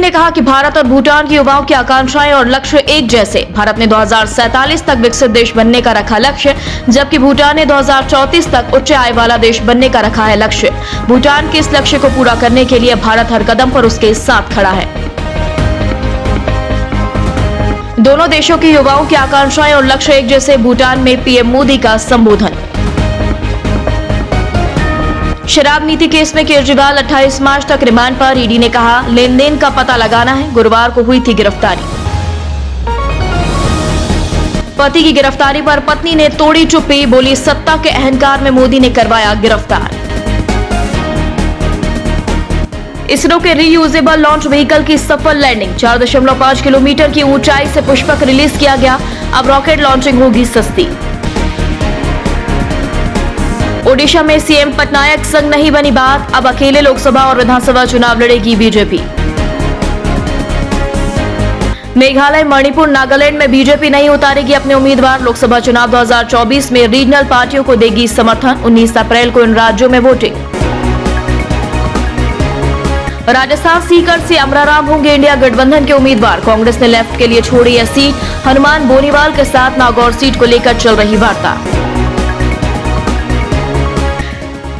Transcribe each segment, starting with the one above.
ने कहा कि भारत और भूटान के युवाओं की आकांक्षाएं और लक्ष्य एक जैसे। भारत ने 2047 तक विकसित देश बनने का रखा लक्ष्य, जबकि भूटान ने 2034 तक उच्च आय वाला देश बनने का रखा है लक्ष्य। भूटान के इस लक्ष्य को पूरा करने के लिए भारत हर कदम पर उसके साथ खड़ा है। दोनों देशों के युवाओं की आकांक्षाएं और लक्ष्य एक जैसे। भूटान में पीएम मोदी का संबोधन। शराब नीति केस में केजरीवाल 28 मार्च तक रिमांड पर। ईडी ने कहा लेन देन का पता लगाना है। गुरुवार को हुई थी गिरफ्तारी। पति की गिरफ्तारी पर पत्नी ने तोड़ी चुप्पी, बोली सत्ता के अहंकार में मोदी ने करवाया गिरफ्तार। इसरो के रीयूजेबल लॉन्च व्हीकल की सफल लैंडिंग। 4.5 किलोमीटर की ऊंचाई से पुष्पक रिलीज किया गया। अब रॉकेट लॉन्चिंग होगी सस्ती। ओडिशा में सीएम पटनायक संग नहीं बनी बात। अब अकेले लोकसभा और विधानसभा चुनाव लड़ेगी बीजेपी। मेघालय, मणिपुर, नागालैंड में बीजेपी नहीं उतारेगी अपने उम्मीदवार। लोकसभा चुनाव 2024 में रीजनल पार्टियों को देगी समर्थन। 19 अप्रैल को इन राज्यों में वोटिंग। राजस्थान सीकर से अमराराम होंगे इंडिया गठबंधन के उम्मीदवार। कांग्रेस ने लेफ्ट के लिए छोड़ी यह सीट। हनुमान बोनीवाल के साथ नागौर सीट को लेकर चल रही वार्ता।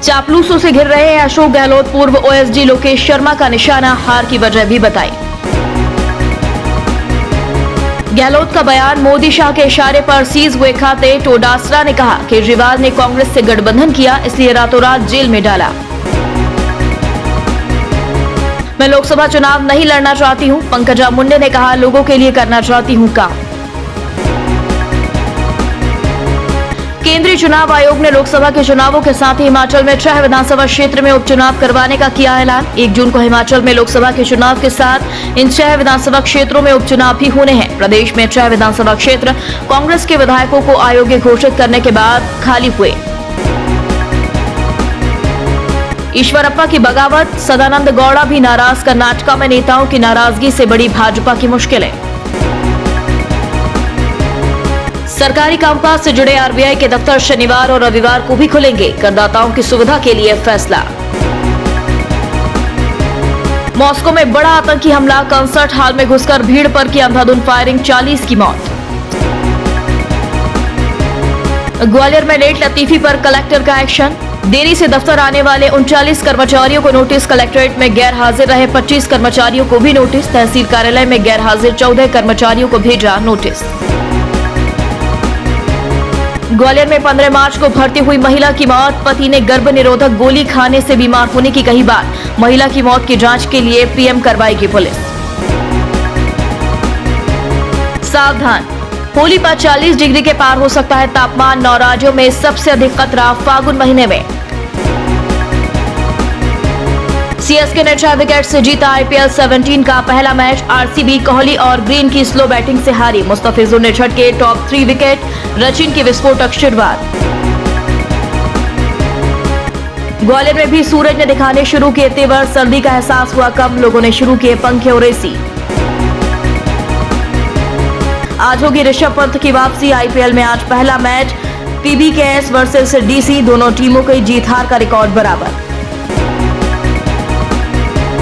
चापलूसों से घिर रहे हैं अशोक गहलोत। पूर्व ओएसडी लोकेश शर्मा का निशाना, हार की वजह भी बताई। गहलोत का बयान, मोदी शाह के इशारे पर सीज हुए खाते। टोडासरा ने कहा केजरीवाल ने कांग्रेस से गठबंधन किया, इसलिए रातों रात जेल में डाला। मैं लोकसभा चुनाव नहीं लड़ना चाहती हूं। पंकजा मुंडे ने कहा लोगों के लिए करना चाहती हूं काम। केंद्रीय चुनाव आयोग ने लोकसभा के चुनावों के साथ ही हिमाचल में 6 विधानसभा क्षेत्र में उपचुनाव करवाने का किया ऐलान। 1 जून को हिमाचल में लोकसभा के चुनाव के साथ इन 6 विधानसभा क्षेत्रों में उपचुनाव भी होने हैं। प्रदेश में 6 विधानसभा क्षेत्र कांग्रेस के विधायकों को आयोग ने घोषित करने के बाद खाली हुए। ईश्वरप्पा की बगावत, सदानंद गौड़ा भी नाराज। कर्नाटका में नेताओं की नाराजगी से बड़ी भाजपा की मुश्किलें। सरकारी कामकाज से जुड़े आरबीआई के दफ्तर शनिवार और रविवार को भी खुलेंगे। करदाताओं की सुविधा के लिए फैसला। मॉस्को में बड़ा आतंकी हमला। कंसर्ट हॉल में घुसकर भीड़ पर की अंधाधुंध फायरिंग, 40 की मौत। ग्वालियर में लेट लतीफी पर कलेक्टर का एक्शन। देरी से दफ्तर आने वाले 39 कर्मचारियों को नोटिस। कलेक्ट्रेट में गैर हाजिर रहे 25 कर्मचारियों को भी नोटिस। तहसील कार्यालय में गैर हाजिर 14 कर्मचारियों को भेजा नोटिस। ग्वालियर में 15 मार्च को भर्ती हुई महिला की मौत। पति ने गर्भ निरोधक गोली खाने से बीमार होने की कही बात। महिला की मौत की जांच के लिए पीएम करवाएगी पुलिस। सावधान, होली पर 40 डिग्री के पार हो सकता है तापमान। 9 राज्यों में सबसे अधिक खतरा फागुन महीने में। सीएसके ने 6 विकेट से जीता आईपीएल 17 का पहला मैच। आरसीबी, कोहली और ग्रीन की स्लो बैटिंग से हारी। मुस्तफिजुर ने झटके टॉप 3 विकेट। रचिन की विस्फोटक शुरुआत। ग्वालियर में भी सूरज ने दिखाने शुरू किए तेवर। सर्दी का एहसास हुआ कम। लोगों ने शुरू किए पंखे और एसी। आज होगी ऋषभ पंत की वापसी। आईपीएल में आज पहला मैच। पीबीकेएस वर्सेस डीसी, दोनों टीमों की जीत हार का रिकॉर्ड बराबर।